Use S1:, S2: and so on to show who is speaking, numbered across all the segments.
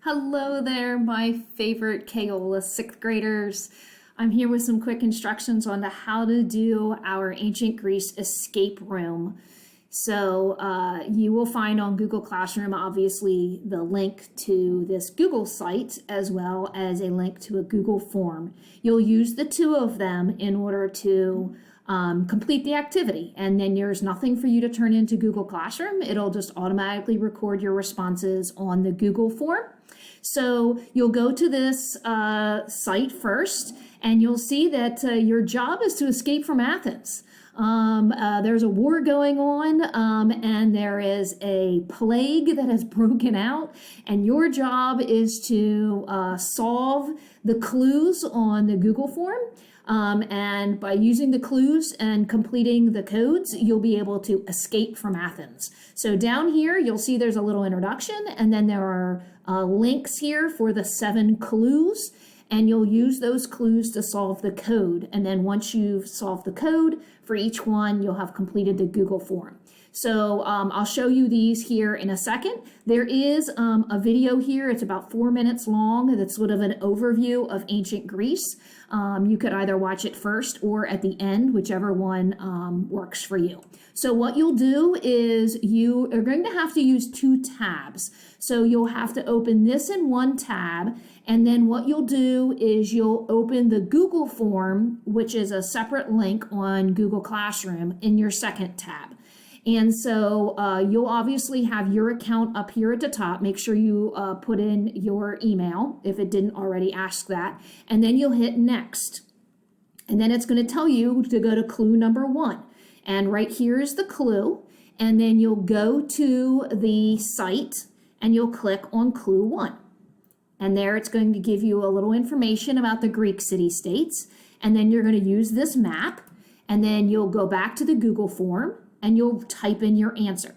S1: Hello there, my favorite Kaola 6th graders. I'm here with some quick instructions on how to do our ancient Greece escape room. So you will find on Google Classroom, obviously, the link to this Google site as well as a link to a Google form. You'll use the two of them in order to complete the activity, and then there's nothing for you to turn into Google Classroom. It'll just automatically record your responses on the Google form. So you'll go to this site first, and you'll see that your job is to escape from Athens. There's a war going on, and there is a plague that has broken out, and your job is to solve the clues on the Google form. And by using the clues and completing the codes, you'll be able to escape from Athens. So down here, you'll see there's a little introduction, and then there are links here for the 7 clues, and you'll use those clues to solve the code. And then once you've solved the code for each one, you'll have completed the Google form. So I'll show you these here in a second. There is a video here. It's about 4 minutes long. That's sort of an overview of ancient Greece. You could either watch it first or at the end, whichever one works for you. So what you'll do is you are going to have to use 2 tabs. So you'll have to open this in one tab, and then what you'll do is you'll open the Google form, which is a separate link on Google Classroom, in your second tab. And so you'll obviously have your account up here at the top. Make sure you put in your email if it didn't already ask that. And then you'll hit next. And then it's going to tell you to go to clue number 1. And right here is the clue. And then you'll go to the site and you'll click on clue 1. And there it's going to give you a little information about the Greek city-states. And then you're going to use this map. And then you'll go back to the Google form, and you'll type in your answer.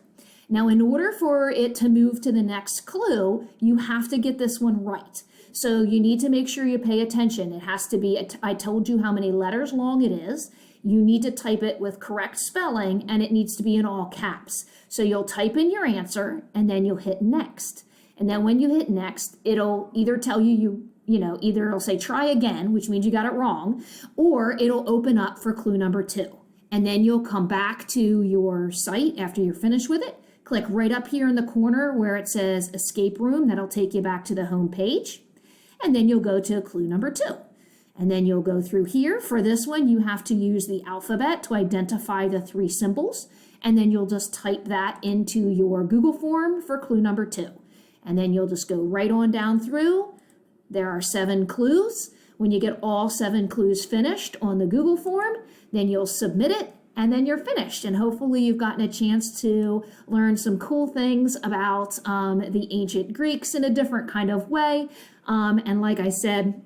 S1: Now, in order for it to move to the next clue, you have to get this one right. So you need to make sure you pay attention. It has to be, I told you how many letters long it is. You need to type it with correct spelling, and it needs to be in all caps. So you'll type in your answer, and then you'll hit next. And then when you hit next, it'll either tell you, either it'll say try again, which means you got it wrong, or it'll open up for clue number 2. And then you'll come back to your site after you're finished with it. Click right up here in the corner where it says escape room. That'll take you back to the home page. And then you'll go to clue number 2. And then you'll go through here. For this one, you have to use the alphabet to identify the 3 symbols. And then you'll just type that into your Google form for clue number 2. And then you'll just go right on down through. There are 7 clues. When you get all 7 clues finished on the Google form, then you'll submit it, and then you're finished. And hopefully you've gotten a chance to learn some cool things about the ancient Greeks in a different kind of way. And like I said,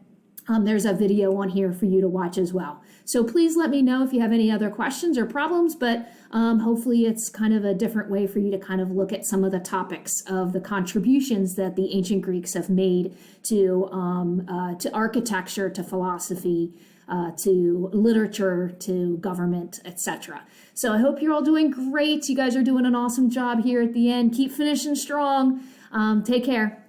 S1: there's a video on here for you to watch as well. So please let me know if you have any other questions or problems, but hopefully it's kind of a different way for you to kind of look at some of the topics of the contributions that the ancient Greeks have made to architecture, to philosophy, to literature, to government, etc. So I hope you're all doing great. You guys are doing an awesome job here at the end. Keep finishing strong. Take care.